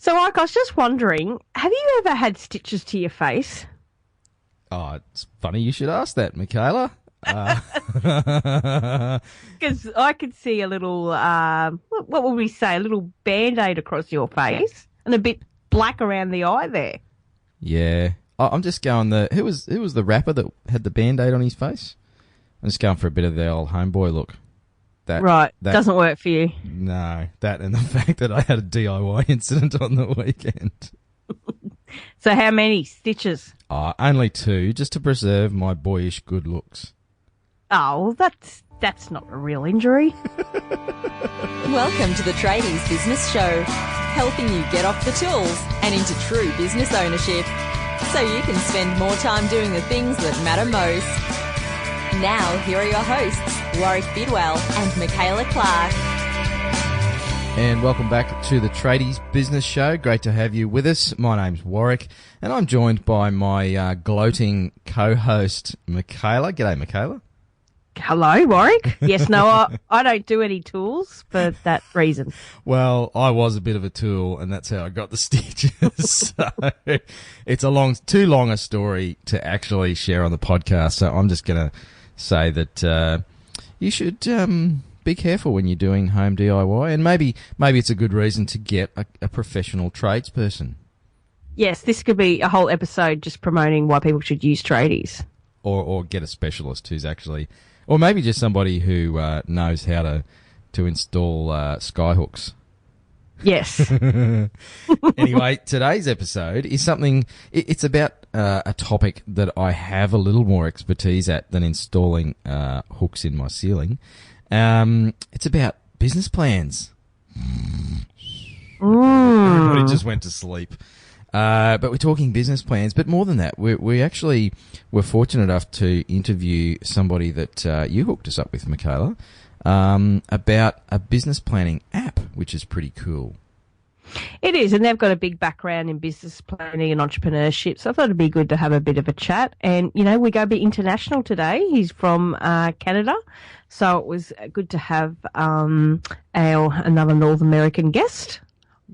So, Mike, I was just wondering, have you ever had stitches to your face? Oh, it's funny you should ask that, Michaela. Because I could see a little, what would we say, a little Band-Aid across your face and a bit black around the eye there. Yeah. I'm just going who was the rapper that had the Band-Aid on his face? I'm just going for a bit of the old homeboy look. That doesn't work for you. No, that and the fact that I had a DIY incident on the weekend. So how many stitches? Only 2, just to preserve my boyish good looks. Oh, well, that's not a real injury. Welcome to the Tradies Business Show, helping you get off the tools and into true business ownership, so you can spend more time doing the things that matter most. Now, here are your hosts, Warwick Bidwell and Michaela Clark. And welcome back to the Tradies Business Show. Great to have you with us. My name's Warwick, and I'm joined by my gloating co-host, Michaela. G'day, Michaela. Hello, Warwick. Yes, no, I don't do any tools for that reason. Well, I was a bit of a tool, and that's how I got the stitches. So it's too long a story to actually share on the podcast. So I'm just going to say that you should be careful when you're doing home DIY, and maybe it's a good reason to get a professional tradesperson. Yes, this could be a whole episode just promoting why people should use tradies. Or get a specialist who's actually... Or maybe just somebody who knows how to install skyhooks. Yes. Anyway, today's episode is something... It's about a topic that I have a little more expertise at than installing hooks in my ceiling. It's about business plans. Everybody just went to sleep. But we're talking business plans. But more than that, we actually were fortunate enough to interview somebody that you hooked us up with, Michaela, about a business planning app, which is pretty cool. It is, and they've got a big background in business planning and entrepreneurship, so I thought it'd be good to have a bit of a chat. And, we're going to be international today. He's from Canada, so it was good to have another North American guest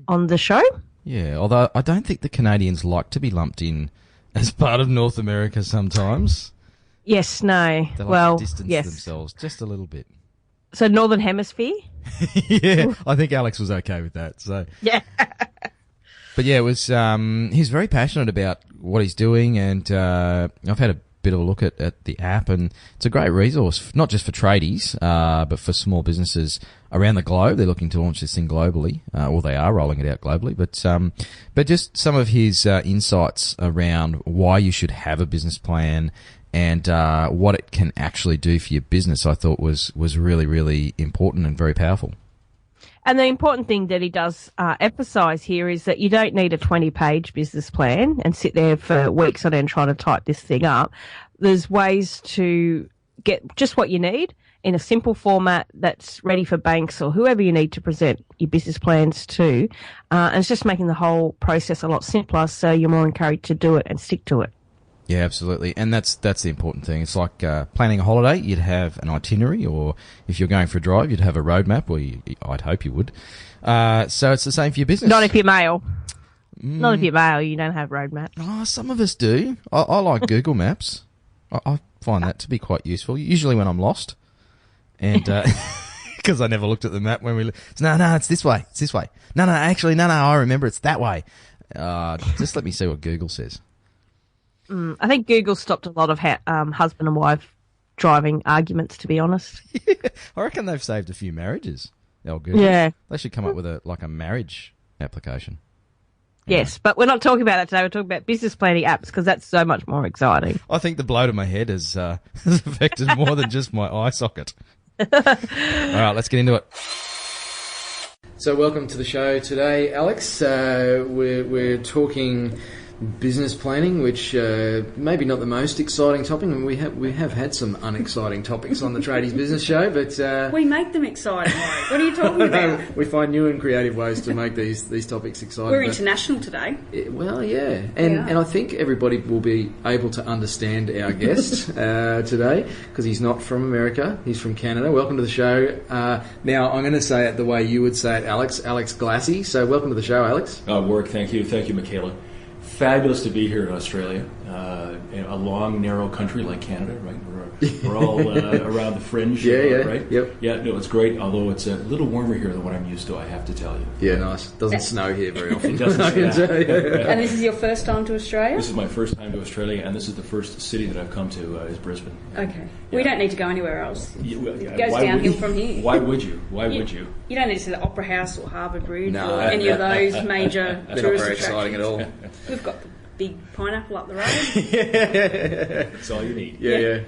on the show. Yeah, although I don't think the Canadians like to be lumped in as part of North America sometimes. Yes, no. They like to distance themselves just a little bit. So Northern Hemisphere? Yeah, I think Alex was okay with that. So yeah. But yeah, it was. He's very passionate about what he's doing, and I've had a bit of a look at the app, and it's a great resource, not just for tradies, but for small businesses around the globe. They're looking to launch this thing globally, or they are rolling it out globally. But just some of his insights around why you should have a business plan and what it can actually do for your business, I thought was really, really important and very powerful. And the important thing that he does emphasise here is that you don't need a 20-page business plan and sit there for weeks on end trying to type this thing up. There's ways to get just what you need in a simple format that's ready for banks or whoever you need to present your business plans to. And it's just making the whole process a lot simpler, so you're more encouraged to do it and stick to it. Yeah, absolutely. And that's the important thing. It's like planning a holiday. You'd have an itinerary, or if you're going for a drive, you'd have a roadmap, or I'd hope you would. So it's the same for your business. Not if you're male. Not if you're male, you don't have roadmaps. Oh, some of us do. I like Google Maps. I find that to be quite useful, usually when I'm lost. And because I never looked at the map when No, it's this way. It's this way. No, actually, no, I remember it's that way. Just let me see what Google says. I think Google stopped a lot of husband and wife driving arguments, to be honest. Yeah, I reckon they've saved a few marriages. Google. Yeah. They should come up with a marriage application. Yes, but we're not talking about that today. We're talking about business planning apps because that's so much more exciting. I think the blow to my head has affected more than just my eye socket. All right, let's get into it. So welcome to the show today, Alex. We're talking business planning, which maybe not the most exciting topic. I mean, we have had some unexciting topics on the Tradies Business Show, but we make them exciting. Mike. What are you talking about? We find new and creative ways to make these topics exciting. We're international today. Well, yeah, and I think everybody will be able to understand our guest today, because he's not from America, he's from Canada. Welcome to the show. Now, I'm going to say it the way you would say it, Alex Glassey. So welcome to the show, Alex. Warwick, thank you, Michaela. Fabulous to be here in Australia, a long, narrow country like Canada, right? We're all around the fringe, right? Yep. Yeah, no, it's great, although it's a little warmer here than what I'm used to, I have to tell you. Yeah, nice. Doesn't snow here very often. It doesn't. And this is your first time to Australia? This is my first time to Australia, and this is the first city that I've come to is Brisbane. Okay. Yeah. We don't need to go anywhere else. It goes downhill from here. Why would you? Why would you? You don't need to see the Opera House or Harbour Bridge No. or any of those major They're not tourist very exciting attractions. at all. We've got the big pineapple up the road. That's all you need. Yeah.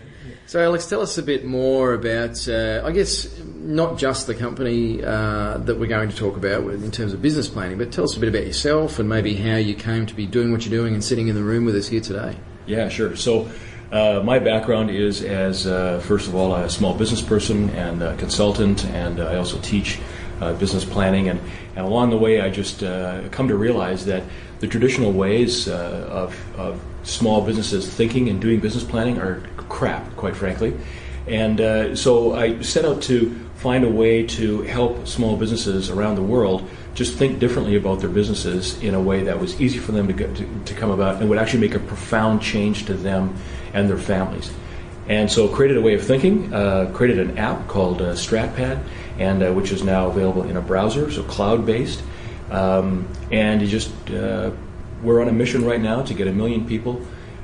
So, Alex, tell us a bit more about, I guess, not just the company that we're going to talk about in terms of business planning, but tell us a bit about yourself and maybe how you came to be doing what you're doing and sitting in the room with us here today. Yeah, sure. So my background is as, first of all, a small business person and a consultant, and I also teach business planning. And along the way, I just come to realize that the traditional ways of small businesses thinking and doing business planning are crap, quite frankly. And so I set out to find a way to help small businesses around the world just think differently about their businesses in a way that was easy for them to come about and would actually make a profound change to them and their families. And so created a way of thinking, created an app called StratPad, and which is now available in a browser, so cloud-based. And you just, we're on a mission right now to get 1 million people,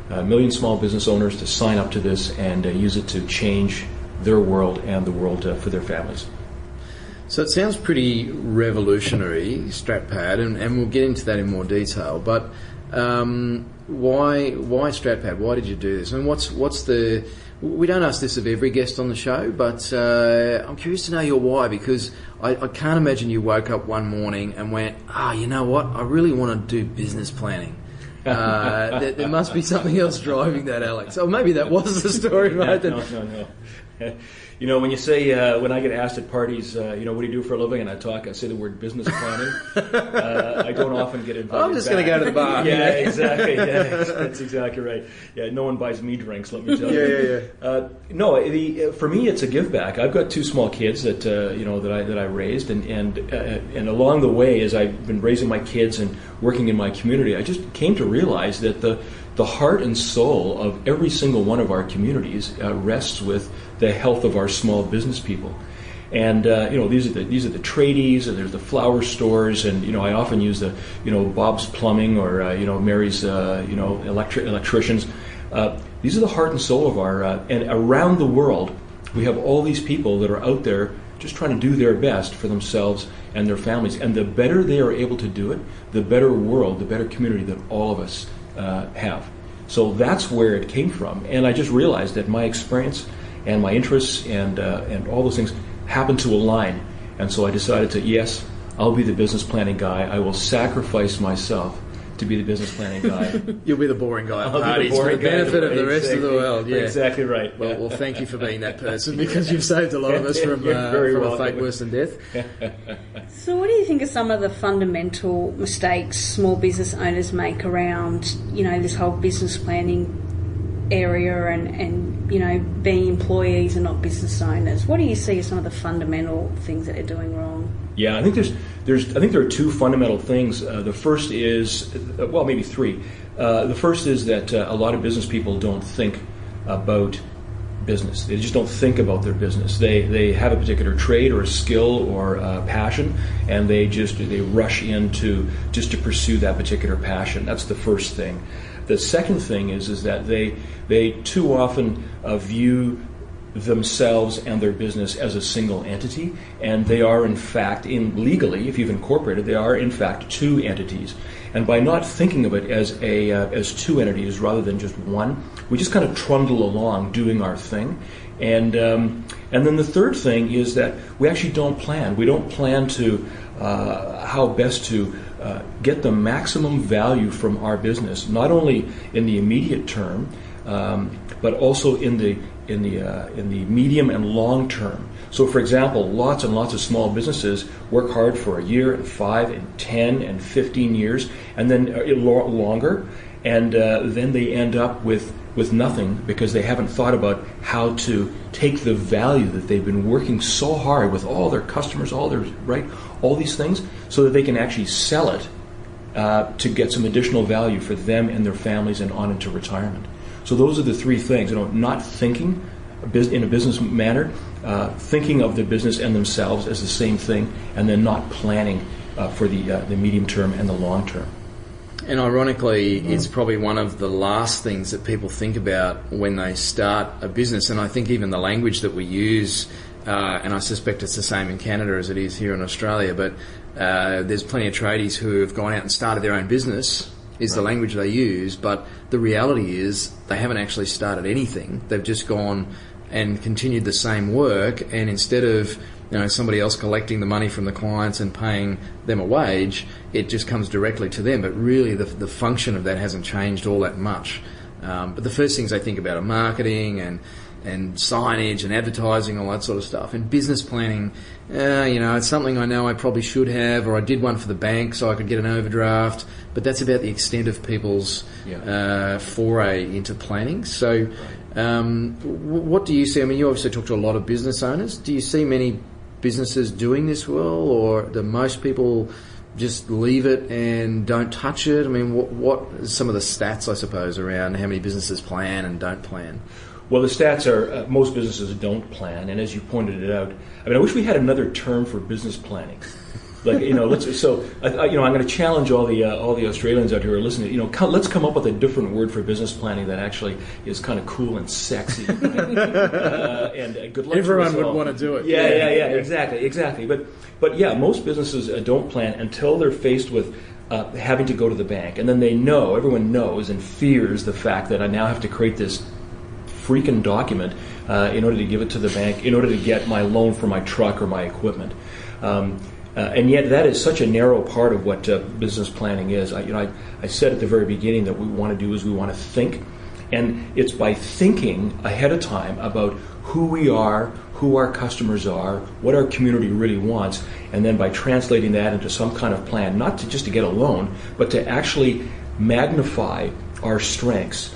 1 million small business owners to sign up to this and use it to change their world and the world for their families. So it sounds pretty revolutionary, StratPad, and we'll get into that in more detail. But why StratPad? Why did you do this? I mean, what's the? We don't ask this of every guest on the show, but I'm curious to know your why, because I can't imagine you woke up one morning and went, you know what? I really want to do business planning. There must be something else driving that, Alex. Or maybe that was the story, right? No. You know, when you say, when I get asked at parties, what do you do for a living? And I say the word business planning, I don't often get invited I'm just going to go to the bar. Yeah, exactly. Yeah, that's exactly right. Yeah, no one buys me drinks, let me tell you. Yeah. For me, it's a give back. I've got 2 small kids that I raised, and along the way, as I've been raising my kids and working in my community, I just came to realize that the heart and soul of every single one of our communities rests with the health of our small business people. And these are the tradies, and there's the flower stores, and I often use the Bob's Plumbing or Mary's electricians. These are the heart and soul of our and around the world we have all these people that are out there just trying to do their best for themselves and their families. And the better they are able to do it, the better world, the better community that all of us have. So that's where it came from. And I just realized that my experience and my interests and all those things happened to align. And so I decided to, yes, I'll be the business planning guy. I will sacrifice myself to be the business planning guy. You'll be the boring guy at parties for the benefit of the rest of the world. Yeah, exactly right. Well, thank you for being that person, because you've saved a lot of us from a fate worse than death. So what do you think are some of the fundamental mistakes small business owners make around, this whole business planning area and being employees and not business owners? What do you see as some of the fundamental things that they're doing wrong? Yeah, I think there are 2 fundamental things. The first is, maybe 3. The first is that a lot of business people don't think about business. They just don't think about their business. They have a particular trade or a skill or a passion, and they rush into just to pursue that particular passion. That's the first thing. The second thing is that they too often view themselves and their business as a single entity, and they are in fact, legally, if you've incorporated, they are in fact 2 entities. And by not thinking of it as 2 entities rather than just one, we just kind of trundle along doing our thing. And then the third thing is that we actually don't plan. We don't plan to how best to get the maximum value from our business, not only in the immediate term, but also in the medium and long term. So, for example, lots and lots of small businesses work hard for a year and 5 and 10 and 15 years, and then longer, and then they end up with nothing because they haven't thought about how to take the value that they've been working so hard with all their customers, all these things, so that they can actually sell it to get some additional value for them and their families and on into retirement. So those are the three things, not thinking in a business manner, thinking of the business and themselves as the same thing, and then not planning for the medium term and the long term. And ironically, it's probably one of the last things that people think about when they start a business. And I think even the language that we use, and I suspect it's the same in Canada as it is here in Australia, but there's plenty of tradies who have gone out and started their own business, is the language they use. But the reality is they haven't actually started anything. They've just gone and continued the same work, and instead of somebody else collecting the money from the clients and paying them a wage, it just comes directly to them. But really the function of that hasn't changed all that much. But the first things they think about are marketing and signage and advertising, all that sort of stuff. And business planning, it's something I know I probably should have, or I did one for the bank so I could get an overdraft, but that's about the extent of people's foray into planning. So what do you see? I mean, you obviously talk to a lot of business owners. Do you see many businesses doing this well, or do most people just leave it and don't touch it? I mean, what are some of the stats, I suppose, around how many businesses plan and don't plan? Well, the stats are most businesses don't plan, and as you pointed it out, I mean, I wish we had another term for business planning. Like, I'm going to challenge all the Australians out here who are listening. Let's come up with a different word for business planning that actually is kind of cool and sexy. And good luck. Everyone would want to do it. Yeah, exactly. But yeah, most businesses don't plan until they're faced with having to go to the bank, and then everyone knows and fears the fact that I now have to create this freaking document in order to give it to the bank, in order to get my loan for my truck or my equipment. And yet that is such a narrow part of what business planning is. I said at the very beginning that what we want to do is we want to think. And it's by thinking ahead of time about who we are, who our customers are, what our community really wants, and then by translating that into some kind of plan, not just to get a loan, but to actually magnify our strengths.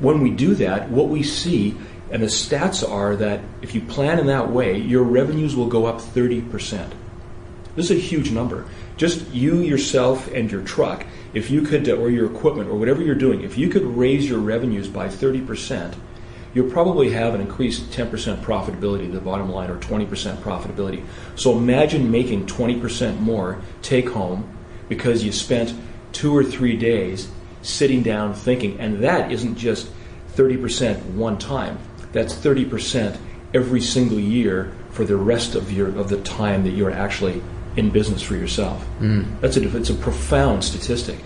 When we do that, what we see, and the stats are that if you plan in that way, your revenues will go up 30%. This is a huge number. Just you, yourself, and your truck, if you could, or your equipment, or whatever you're doing, if you could raise your revenues by 30%, you'll probably have an increased 10% profitability to the bottom line, or 20% profitability. So imagine making 20% more take home because you spent 2 or 3 days sitting down thinking, and that isn't just 30% one time. That's 30% every single year for the rest of the time that you're actually in business for yourself. It's a profound statistic.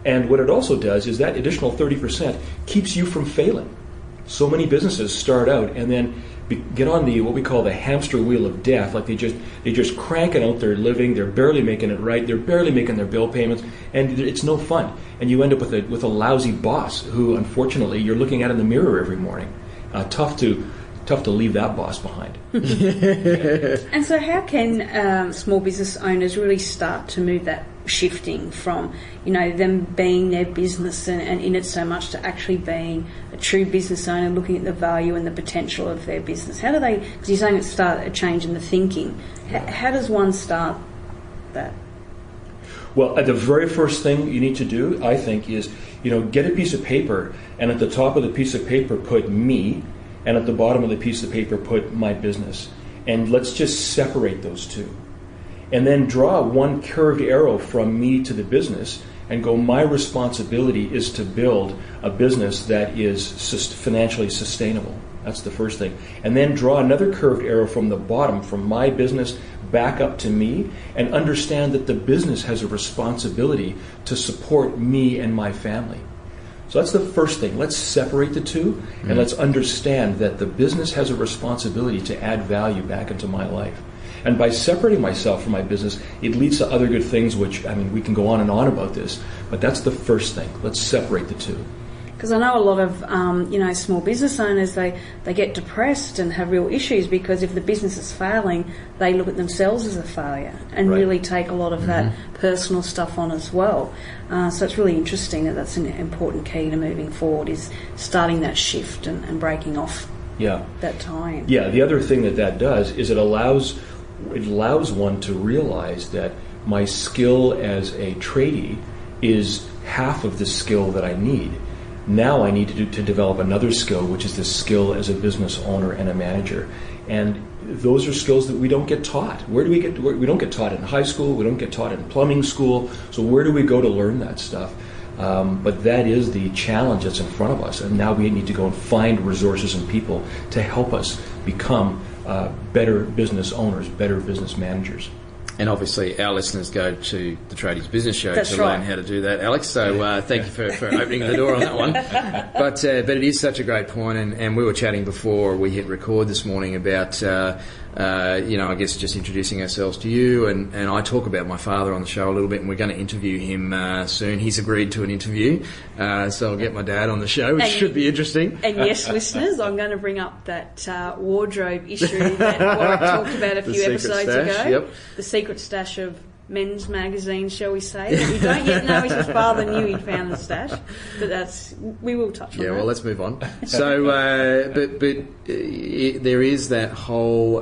And what it also does is that additional 30% keeps you from failing. So many businesses start out and then get on what we call the hamster wheel of death. Like they just cranking out their living. They're barely making it right. They're barely making their bill payments, and it's no fun. And you end up with a lousy boss who, unfortunately, you're looking at in the mirror every morning. Tough to leave that boss behind. And so how can small business owners really start to move that shifting from, them being their business and in it so much to actually being a true business owner, looking at the value and the potential of their business? How do they, because you're saying it start a change in the thinking, how does one start that? Well, the very first thing you need to do, I think, is, get a piece of paper, and at the top of the piece of paper put me, and at the bottom of the piece of paper put my business. And let's just separate those two. And then draw one curved arrow from me to the business and go, my responsibility is to build a business that is financially sustainable. That's the first thing. And then draw another curved arrow from the bottom, from my business back up to me, and understand that the business has a responsibility to support me and my family. So that's the first thing. Let's separate the two, and let's understand that the business has a responsibility to add value back into my life. And by separating myself from my business, it leads to other good things, which, I mean, we can go on and on about this, but that's the first thing. Let's separate the two. Because I know a lot of, small business owners, they get depressed and have real issues because if the business is failing, they look at themselves as a failure and really take a lot of that personal stuff on as well. So it's really interesting that that's an important key to moving forward, is starting that shift and breaking off that time. Yeah, the other thing that does is it allows one to realize that my skill as a tradie is half of the skill that I need. Now I need to develop another skill, which is the skill as a business owner and a manager. And those are skills that we don't get taught. We don't get taught in high school. We don't get taught in plumbing school. So where do we go to learn that stuff? But that is the challenge that's in front of us. And now we need to go and find resources and people to help us become better business owners, better business managers. And obviously our listeners go to the Tradies Business Show to learn how to do that, Alex. So thank you for opening the door on that one. But it is such a great point, and we were chatting before we hit record this morning about, I guess just introducing ourselves to you, and I talk about my father on the show a little bit, and we're going to interview him soon. He's agreed to an interview, so I'll get my dad on the show, which should be interesting. And yes, listeners, I'm going to bring up that wardrobe issue that Warwick talked about a few episodes ago. Yep. The secret stash of men's magazines, shall we say, that we don't yet know if his father knew he'd found the stash, but we will touch on that. Yeah, well, let's move on. So, there is that whole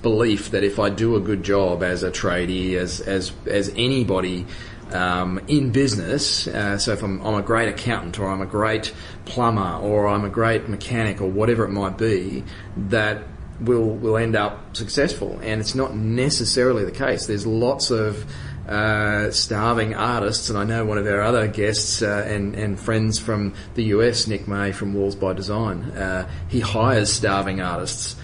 belief that if I do a good job as a tradie, as anybody in business, so if I'm a great accountant, or I'm a great plumber, or I'm a great mechanic, or whatever it might be, that will end up successful, and it's not necessarily the case. There's lots of starving artists, and I know one of our other guests and friends from the US, Nick May from Walls by Design, he hires starving artists,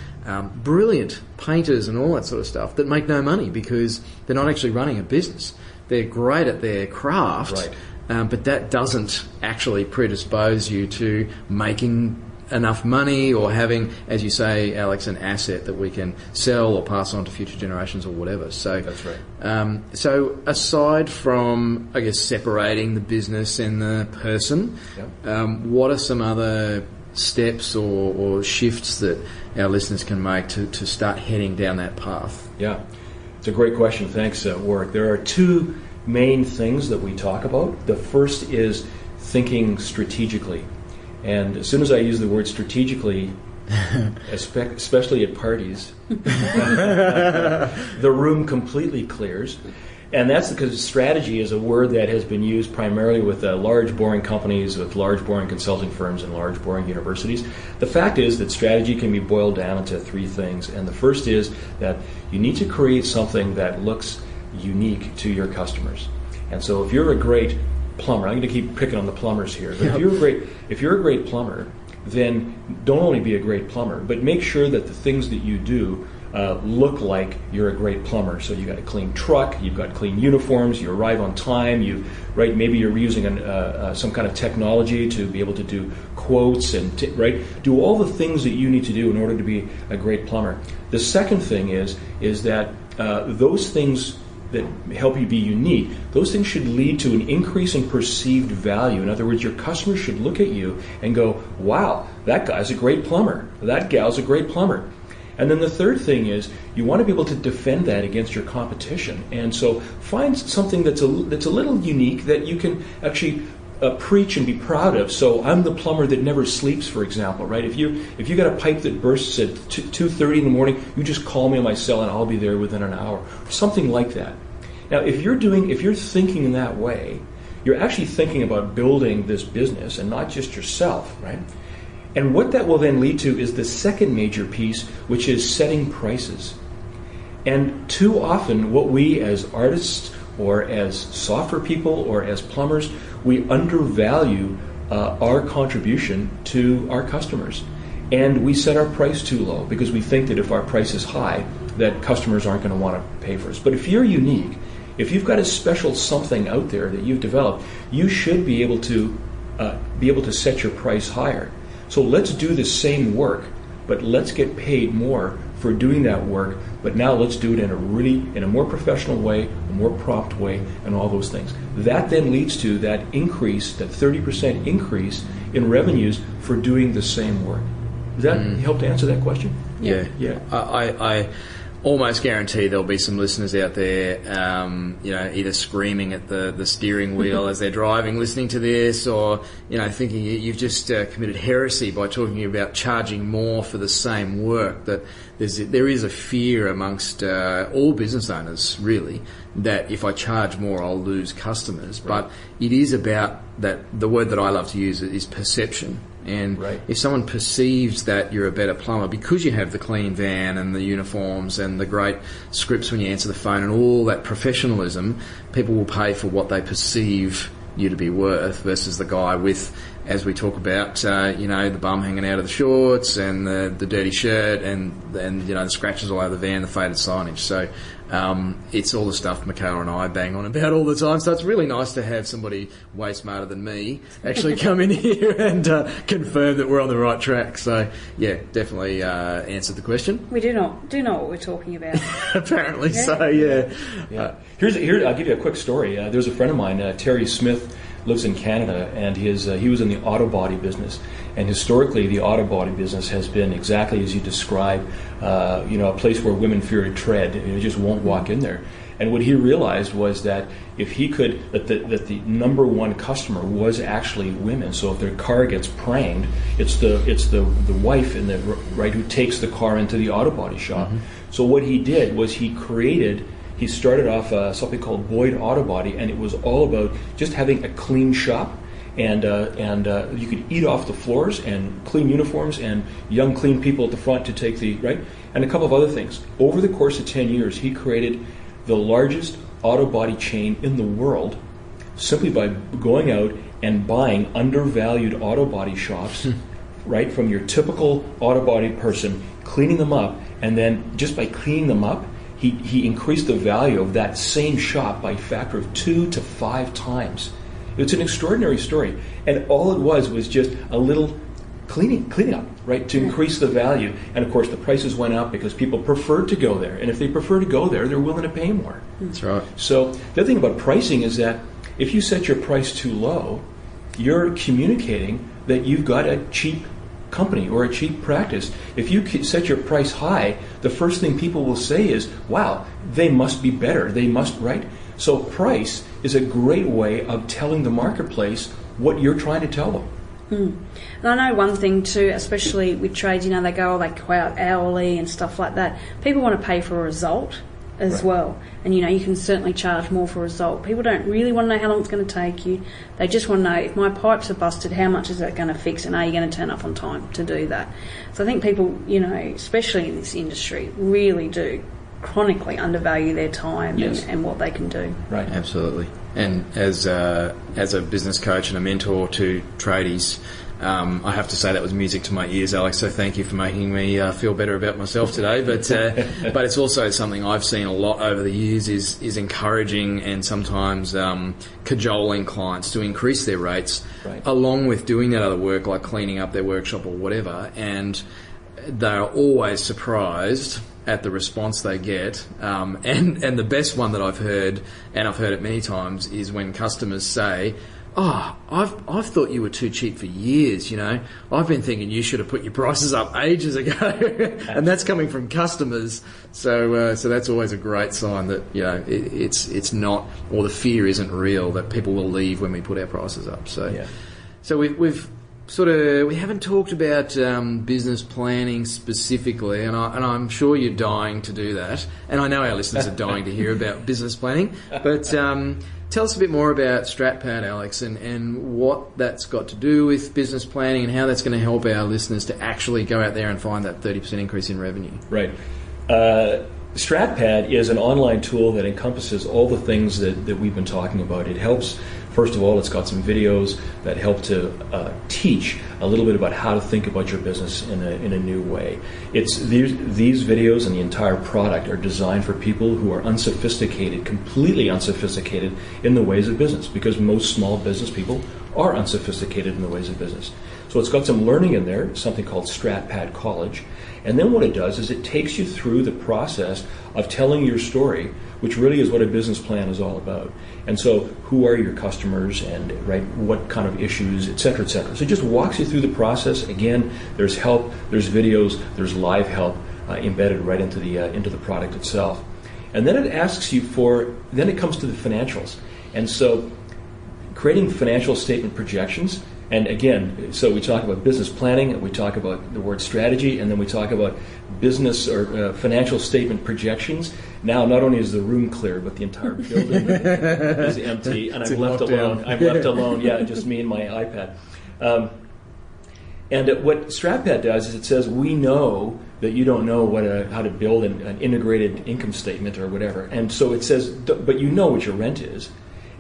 brilliant painters and all that sort of stuff, that make no money because they're not actually running a business. They're great at their craft, but that doesn't actually predispose you to making enough money or having, as you say, Alex, an asset that we can sell or pass on to future generations or whatever. So that's right. So aside from, I guess, separating the business and the person, what are some other steps or shifts that our listeners can make to start heading down that path? Yeah, it's a great question. Thanks, Warwick. There are two main things that we talk about. The first is thinking strategically. And as soon as I use the word strategically, especially at parties, the room completely clears. And that's because strategy is a word that has been used primarily with large, boring companies, with large, boring consulting firms, and large, boring universities. The fact is that strategy can be boiled down into three things. And the first is that you need to create something that looks unique to your customers. And so if you're a great plumber, I'm going to keep picking on the plumbers here, but if you're a great plumber, then don't only be a great plumber, but make sure that the things that you do look like you're a great plumber. So you've got a clean truck, you've got clean uniforms, you arrive on time, maybe you're using some kind of technology to be able to do quotes and do all the things that you need to do in order to be a great plumber. The second thing is that those things that help you be unique, those things should lead to an increase in perceived value. In other words, your customers should look at you and go, wow, that guy's a great plumber, that gal's a great plumber. And then the third thing is you want to be able to defend that against your competition. And so find something that's a little unique that you can actually preach and be proud of. So I'm the plumber that never sleeps, for example, right? If you got a pipe that bursts at 2:30 in the morning, you just call me on my cell and I'll be there within an hour. Something like that. Now, if you're thinking in that way, you're actually thinking about building this business and not just yourself, right? And what that will then lead to is the second major piece, which is setting prices. And too often, what we as artists or as software people or as plumbers, we undervalue our contribution to our customers. And we set our price too low because we think that if our price is high, that customers aren't going to want to pay for us. But if you're unique, if you've got a special something out there that you've developed, you should be able to set your price higher. So let's do the same work, but let's get paid more for doing that work, but now let's do it in a more professional way, a more prompt way, and all those things. That then leads to that increase, that 30% increase in revenues for doing the same work. Does that help to answer that question? Yeah. I almost guarantee there'll be some listeners out there, either screaming at the steering wheel as they're driving, listening to this, or thinking you've just committed heresy by talking about charging more for the same work. That there is a fear amongst all business owners, really, that if I charge more, I'll lose customers. Right. But it is about that. The word that I love to use is perception. And if someone perceives that you're a better plumber because you have the clean van and the uniforms and the great scripts when you answer the phone and all that professionalism, people will pay for what they perceive you to be worth versus the guy with, as we talk about, the bum hanging out of the shorts and the dirty shirt and the scratches all over the van, the faded signage. So it's all the stuff Michaela and I bang on about all the time. So it's really nice to have somebody way smarter than me actually come in here and confirm that we're on the right track. So yeah, definitely answered the question. We do know what we're talking about. Apparently, yeah. So yeah. Here, I'll give you a quick story. There's a friend of mine, Terry Smith, lives in Canada, and he was in the auto body business. And historically, the auto body business has been exactly as you describe, a place where women fear to tread. You just won't walk in there. And what he realized was that if he could, that the number one customer was actually women. So if their car gets pranged, it's the wife who takes the car into the auto body shop. Mm-hmm. So what he did was he started off something called Boyd Auto Body, and it was all about just having a clean shop, and you could eat off the floors and clean uniforms and young clean people at the front to take and a couple of other things. Over the course of 10 years, he created the largest auto body chain in the world simply by going out and buying undervalued auto body shops, from your typical auto body person, cleaning them up, and then just by cleaning them up, he increased the value of that same shop by a factor of 2 to 5 times. It's an extraordinary story. And all it was just a little cleaning up, to increase the value. And of course the prices went up because people preferred to go there. And if they prefer to go there, they're willing to pay more. That's right. So the other thing about pricing is that if you set your price too low, you're communicating that you've got a cheap company or a cheap practice. If you set your price high, the first thing people will say is, wow, they must be better. They must, So price is a great way of telling the marketplace what you're trying to tell them. And I know one thing too, especially with trades, they go out hourly and stuff like that. People want to pay for a result as well. And you can certainly charge more for a result. People don't really want to know how long it's going to take you. They just want to know, if my pipes are busted, how much is that going to fix, and are you going to turn up on time to do that? So I think people, especially in this industry, really do chronically undervalue their time and what they can do. Right, absolutely. And as a business coach and a mentor to tradies, I have to say that was music to my ears, Alex, so thank you for making me feel better about myself today. But it's also something I've seen a lot over the years is encouraging and sometimes cajoling clients to increase their rates, along with doing that other work like cleaning up their workshop or whatever. And they're always surprised at the response they get. And the best one that I've heard, and I've heard it many times, is when customers say, "Oh, I've thought you were too cheap for years, I've been thinking you should have put your prices up ages ago." And that's coming from customers. So that's always a great sign that, it's not, or the fear isn't real, that people will leave when we put our prices up. So we haven't talked about business planning specifically, and I'm sure you're dying to do that. And I know our listeners are dying to hear about business planning. But tell us a bit more about StratPad, Alex, and what that's got to do with business planning and how that's going to help our listeners to actually go out there and find that 30% increase in revenue. Right. StratPad is an online tool that encompasses all the things that we've been talking about. It helps First of all, it's got some videos that help to teach a little bit about how to think about your business in a new way. It's these videos and the entire product are designed for people who are unsophisticated, completely unsophisticated in the ways of business, because most small business people are unsophisticated in the ways of business. So it's got some learning in there, something called StratPad College. And then what it does is it takes you through the process of telling your story, which really is what a business plan is all about. And so who are your customers, and right, what kind of issues, et cetera, et cetera. So it just walks you through the process. Again, there's help, there's videos, there's live help embedded right into the product itself. And then it asks you then it comes to the financials. And so creating financial statement projections. And again, so we talk about business planning, we talk about the word strategy, and then we talk about business or financial statement projections. Now, not only is the room clear, but the entire building is empty, and I'm left alone. I'm left alone, just me and my iPad. And what StratPad does is it says, we know that you don't know how to build an integrated income statement or whatever. And so it says, but you know what your rent is,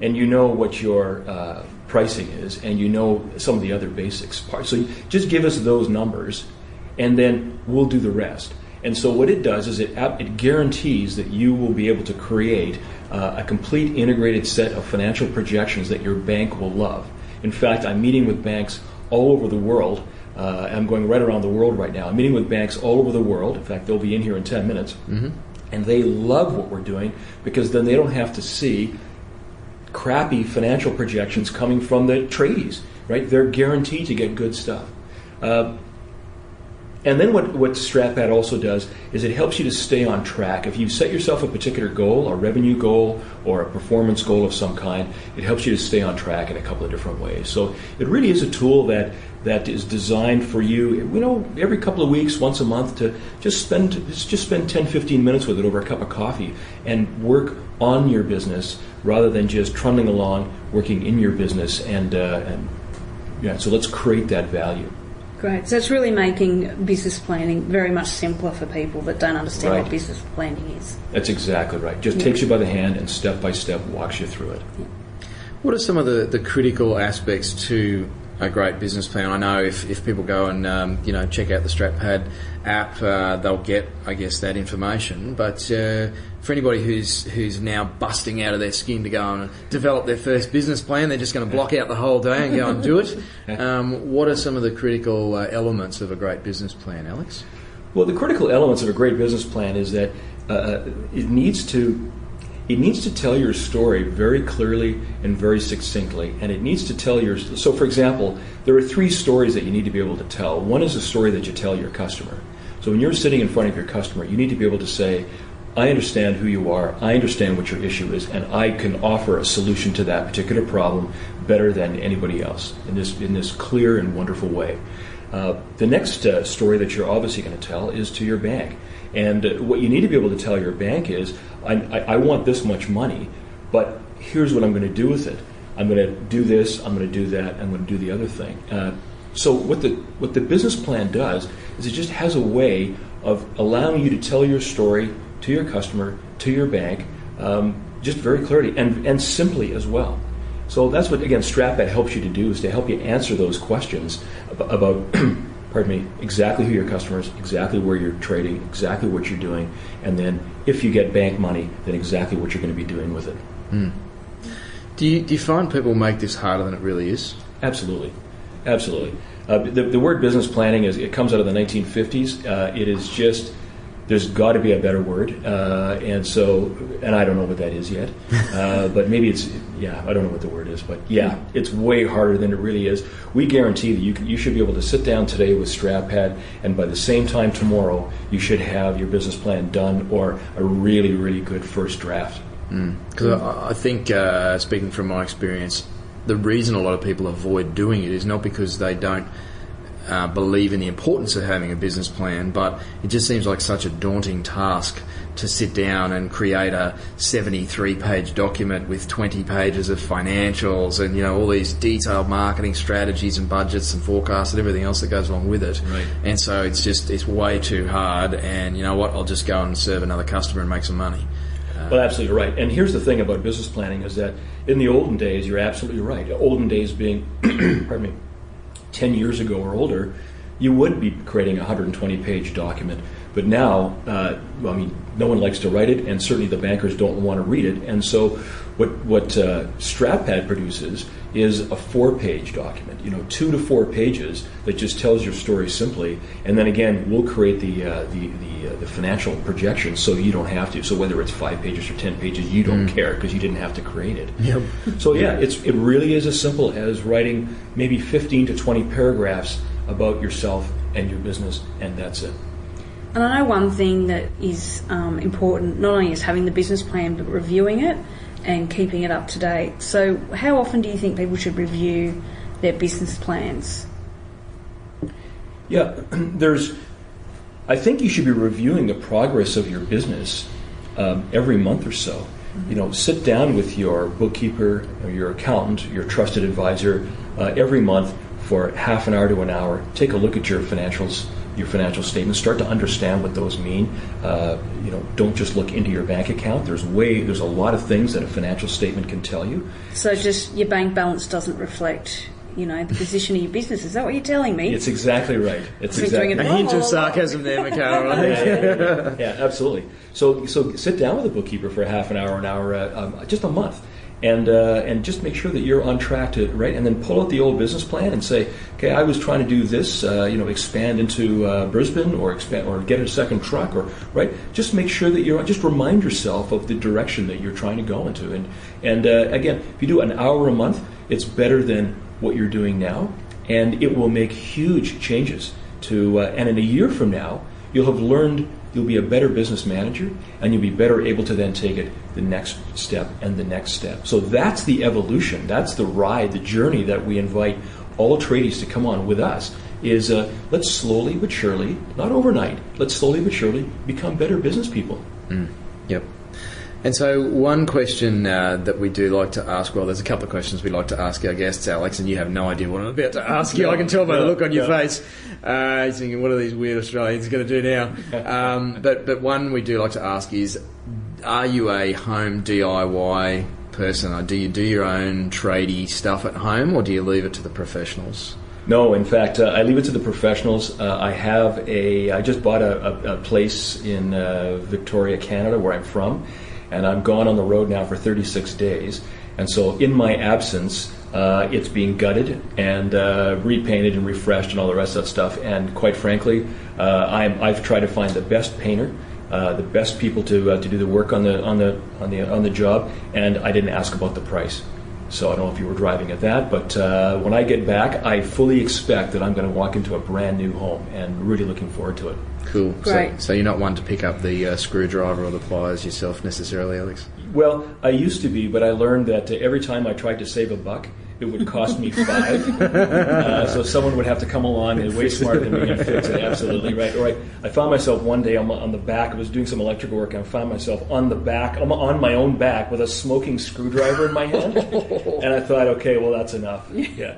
and you know what your pricing is, and you know some of the other basics parts. So just give us those numbers, and then we'll do the rest. And so what it does is it guarantees that you will be able to create a complete integrated set of financial projections that your bank will love. In fact, I'm meeting with banks all over the world. I'm going right around the world right now. I'm meeting with banks all over the world. In fact, they'll be in here in 10 minutes. Mm-hmm. And they love what we're doing, because then they don't have to see crappy financial projections coming from the tradies, right? They're guaranteed to get good stuff. And then what StratPad also does is it helps you to stay on track. If you set yourself a particular goal, a revenue goal or a performance goal of some kind, it helps you to stay on track in a couple of different ways. So it really is a tool that is designed for you, every couple of weeks, once a month, to just spend 10, 15 minutes with it over a cup of coffee and work on your business rather than just trundling along working in your business. So let's create that value. Great. So it's really making business planning very much simpler for people that don't understand Right. what business planning is. That's exactly right. Just takes you by the hand and step by step walks you through it. Yeah. What are some of the critical aspects to a great business plan? I know if people go and check out the StratPad app, they'll get, I guess, that information. But for anybody who's now busting out of their skin to go and develop their first business plan, they're just going to block out the whole day and go and do it. What are some of the critical elements of a great business plan, Alex? Well, the critical elements of a great business plan is that it needs to tell your story very clearly and very succinctly, and it needs to tell so for example, there are 3 stories that you need to be able to tell. One is a story that you tell your customer. So when you're sitting in front of your customer, you need to be able to say, I understand who you are, I understand what your issue is, and I can offer a solution to that particular problem better than anybody else in this clear and wonderful way. The next story that you're obviously going to tell is to your bank. And what you need to be able to tell your bank is, I want this much money, but here's what I'm going to do with it. I'm going to do this, I'm going to do that, I'm going to do the other thing. So what the business plan does is it just has a way of allowing you to tell your story to your customer, to your bank, just very clearly and simply as well. So that's what, again, StratPad helps you to do, is to help you answer those questions about exactly who your customer is, exactly where you're trading, exactly what you're doing, and then if you get bank money, then exactly what you're going to be doing with it. Mm. Do you find people make this harder than it really is? Absolutely. The word business planning it comes out of the 1950s. It is just, there's got to be a better word, and I don't know what that is yet, but maybe I don't know what the word is, but it's way harder than it really is. We guarantee that you should be able to sit down today with StratPad, and by the same time tomorrow, you should have your business plan done or a really, really good first draft. Because I think, speaking from my experience, the reason a lot of people avoid doing it is not because they don't believe in the importance of having a business plan, but it just seems like such a daunting task to sit down and create a 73-page document with 20 pages of financials and all these detailed marketing strategies and budgets and forecasts and everything else that goes along with it. Right. And so it's way too hard, and you know what, I'll just go and serve another customer and make some money. Well, absolutely right. And here's the thing about business planning is that in the olden days, you're absolutely right. Olden days being, pardon me, 10 years ago or older, you would be creating a 120-page document. But now, no one likes to write it, and certainly the bankers don't want to read it. And so what StratPad produces is a 4-page document, 2 to 4 pages that just tells your story simply. And then again, we'll create the financial projections so you don't have to. So whether it's 5 pages or 10 pages, you don't care because you didn't have to create it. Yep. So yeah, it really is as simple as writing maybe 15 to 20 paragraphs about yourself and your business, and that's it. And I know one thing that is important, not only is having the business plan, but reviewing it and keeping it up to date. So how often do you think people should review their business plans? Yeah, I think you should be reviewing the progress of your business every month or so. Sit down with your bookkeeper or your accountant, your trusted advisor, every month for half an hour to an hour. Take a look at your financials, your financial statements. Start to understand what those mean. Don't just look into your bank account. There's a lot of things that a financial statement can tell you. So just your bank balance doesn't reflect, the position of your business. Is that what you're telling me? It's exactly right. It's exactly a hint of sarcasm there, Mikhail, I think. Yeah, absolutely. So sit down with a bookkeeper for half an hour, just a month. And just make sure that you're on track to, right? And then pull out the old business plan and say, okay, I was trying to do this, expand into Brisbane or get a second truck, or right. Just make sure that just remind yourself of the direction that you're trying to go into. And again, if you do an hour a month, it's better than what you're doing now, and it will make huge changes to. And in a year from now, you'll have learned. You'll be a better business manager, and you'll be better able to then take it the next step and the next step. So that's the evolution. That's the ride, the journey that we invite all tradies to come on with us. Is let's slowly but surely, not overnight, let's slowly but surely become better business people. Yep. And so one question that we do like to ask, well, there's a couple of questions we like to ask our guests, Alex, and you have no idea what I'm about to ask you. I can tell by the look on your face. You're thinking, what are these weird Australians going to do now? But one we do like to ask is, are you a home DIY person? Or do you do your own tradie stuff at home, or do you leave it to the professionals? No, in fact, I leave it to the professionals. I just bought a place in Victoria, Canada, where I'm from. And I'm gone on the road now for 36 days. And so in my absence, it's being gutted and repainted and refreshed and all the rest of that stuff. And quite frankly, I've tried to find the best painter, the best people to do the work on the job, and I didn't ask about the price. So I don't know if you were driving at that, but when I get back, I fully expect that I'm going to walk into a brand new home, and really looking forward to it. Cool. Great. So you're not one to pick up the screwdriver or the pliers yourself necessarily, Alex? Well, I used to be, but I learned that every time I tried to save a buck, it would cost me $5. So someone would have to come along and way smarter than me and fix it. Absolutely right. Or I found myself one day on the back. I was doing some electrical work, and I found myself on the back, on my own back, with a smoking screwdriver in my hand. And I thought, okay, well, that's enough. Yeah.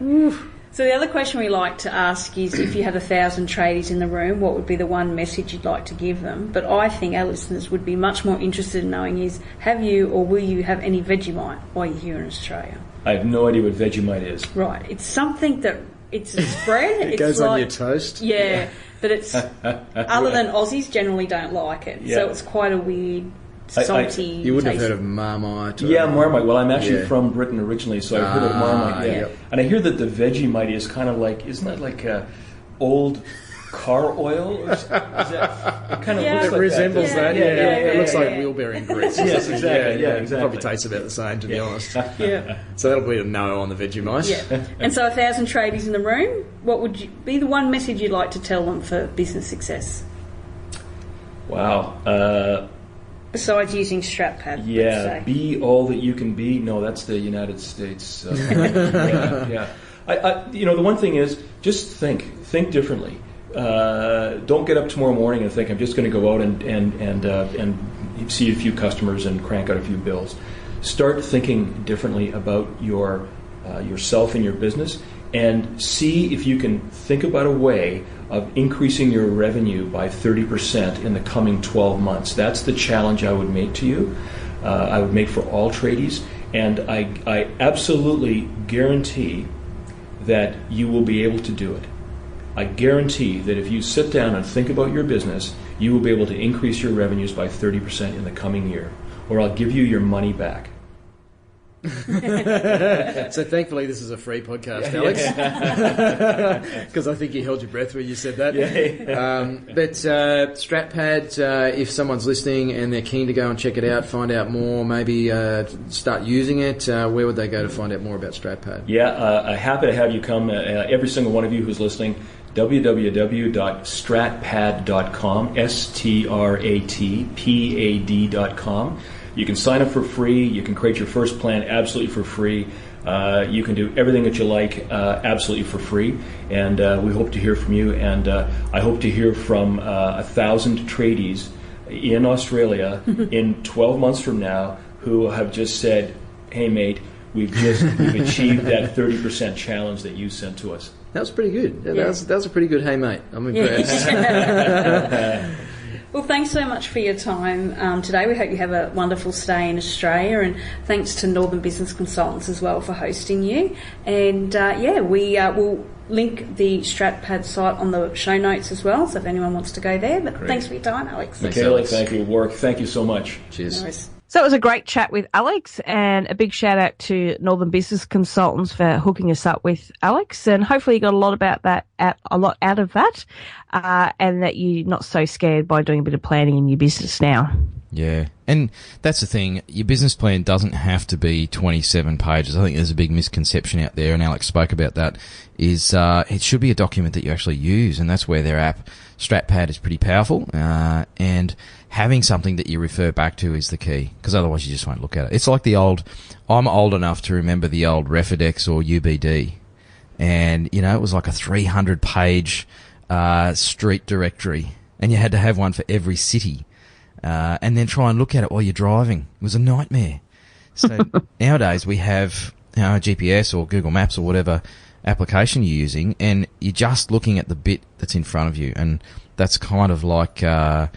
So the other question we like to ask is, if you had 1,000 tradies in the room, what would be the one message you'd like to give them? But I think our listeners would be much more interested in knowing is, have you or will you have any Vegemite while you're here in Australia? I have no idea what Vegemite is. Right. It's something that, it's a spread. It goes on your toast? Yeah, but it's, other than Aussies generally don't like it. Yeah. So it's quite a weird, salty you wouldn't taste. have heard of Marmite? Yeah, Marmite. Well, I'm actually from Britain originally, so I've heard of Marmite. Yeah. Yep. And I hear that the Vegemite is kind of like, isn't that like old car oil? Or is that, it kind of looks it like resembles that. It looks like wheel bearing grease. Yes, exactly. Yeah, exactly. It probably tastes about the same, to be honest. Yeah. So that'll be a no on the Vegemite. Yeah. And so 1,000 tradies in the room, what would be the one message you'd like to tell them for business success? Wow. Besides using StratPad, yeah, let's say. Be all that you can be. No, that's the United States. Yeah. The one thing is, just think differently. Don't get up tomorrow morning and think, I'm just going to go out and see a few customers and crank out a few bills. Start thinking differently about yourself and your business, and see if you can think about a way of increasing your revenue by 30% in the coming 12 months. That's the challenge I would make to you. I would make for all tradies, and I absolutely guarantee that you will be able to do it. I guarantee that if you sit down and think about your business, you will be able to increase your revenues by 30% in the coming year, or I'll give you your money back. So thankfully this is a free podcast, Alex, because I think you held your breath when you said that. But StratPad, if someone's listening and they're keen to go and check it out, find out more, maybe start using it, where would they go to find out more about StratPad? I'm happy to have you come, every single one of you who's listening, www.stratpad.com, StratPad.com. You can sign up for free. You can create your first plan absolutely for free. You can do everything that you like absolutely for free. And we hope to hear from you. And I hope to hear from 1,000 tradies in Australia in 12 months from now who have just said, hey, mate, we've achieved that 30% challenge that you sent to us. That was pretty good. That was a pretty good hey, mate. I'm impressed. Well, thanks so much for your time today. We hope you have a wonderful stay in Australia, and thanks to Northern Business Consultants as well for hosting you. And we will link the StratPad site on the show notes as well, so if anyone wants to go there. But Thanks for your time, Alex. Michaela, thank you. Thank you so much. Cheers. No, so it was a great chat with Alex, and a big shout out to Northern Business Consultants for hooking us up with Alex, and hopefully you got a lot out of that, and that you're not so scared by doing a bit of planning in your business now. Yeah, and that's the thing. Your business plan doesn't have to be 27 pages. I think there's a big misconception out there, and Alex spoke about that, is it should be a document that you actually use, and that's where their app, StratPad, is pretty powerful, and having something that you refer back to is the key, because otherwise you just won't look at it. It's like I'm old enough to remember the old Refidex or UBD, and, it was like a 300-page street directory, and you had to have one for every city. And then try and look at it while you're driving. It was a nightmare. So nowadays we have GPS or Google Maps or whatever application you're using, and you're just looking at the bit that's in front of you. And that's kind of like, a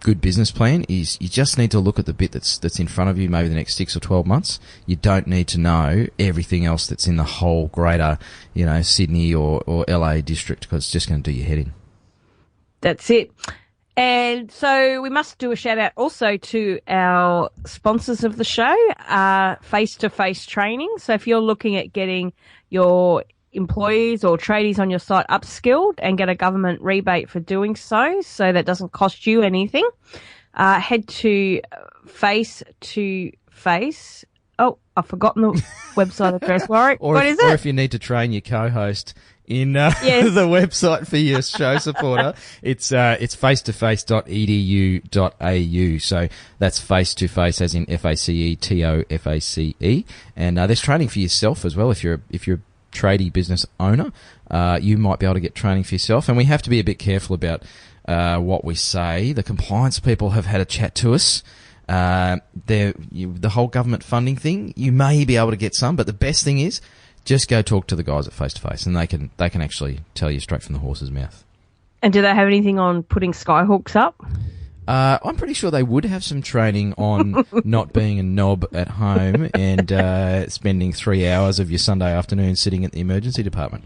good business plan is you just need to look at the bit that's in front of you, maybe the next 6 or 12 months. You don't need to know everything else that's in the whole greater, Sydney or LA district, because it's just going to do your head in. That's it. And so we must do a shout out also to our sponsors of the show, face-to-face training. So if you're looking at getting your employees or tradies on your site upskilled and get a government rebate for doing so that doesn't cost you anything, head to face-to-face. Oh, I've forgotten the website address, Warwick. What is it? Or if you need to train your co-host in the website for your show supporter, it's facetoface.edu.au. So that's face-to-face as in FACETOFACE. And there's training for yourself as well. If you're a tradie business owner, you might be able to get training for yourself. And we have to be a bit careful about what we say. The compliance people have had a chat to us. The whole government funding thing, you may be able to get some, but the best thing is just go talk to the guys at Face to Face, and they can actually tell you straight from the horse's mouth. And do they have anything on putting skyhooks up? I'm pretty sure they would have some training on not being a knob at home and spending 3 hours of your Sunday afternoon sitting at the emergency department.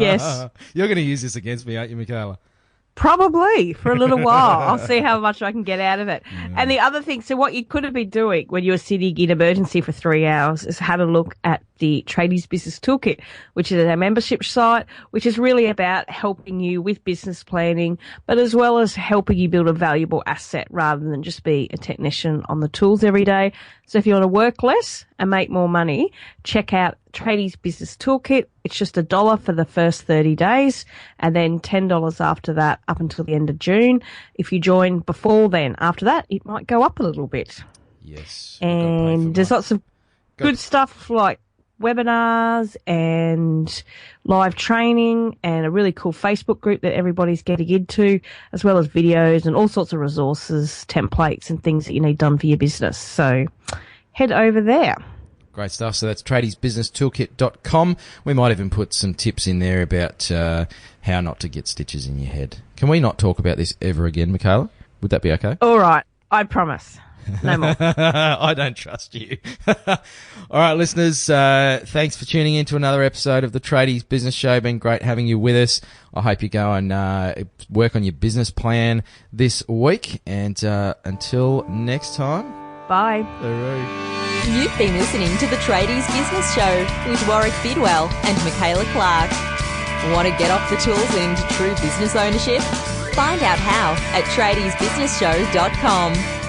Yes. You're going to use this against me, aren't you, Michaela? Probably for a little while. I'll see how much I can get out of it. Yeah. And the other thing, so what you could have been doing when you were sitting in emergency for 3 hours is have a look at the Tradies Business Toolkit, which is our membership site, which is really about helping you with business planning, but as well as helping you build a valuable asset rather than just be a technician on the tools every day. So if you want to work less and make more money, check out Tradies Business Toolkit. It's just $1 for the first 30 days and then $10 after that up until the end of June. If you join before then, after that, it might go up a little bit. Yes. And there's lots of good stuff like webinars and live training and a really cool Facebook group that everybody's getting into, as well as videos and all sorts of resources, templates and things that you need done for your business. So head over there. Great stuff. So that's tradiesbusinesstoolkit.com. We might even put some tips in there about how not to get stitches in your head. Can we not talk about this ever again, Michaela? Would that be okay? All right. I promise. No more. I don't trust you. All right, listeners, thanks for tuning in to another episode of the Tradies Business Show. Been great having you with us. I hope you go and work on your business plan this week. And until next time. Bye. All right. You've been listening to the Tradies Business Show with Warwick Bidwell and Michaela Clark. Want to get off the tools and into true business ownership? Find out how at tradiesbusinessshow.com.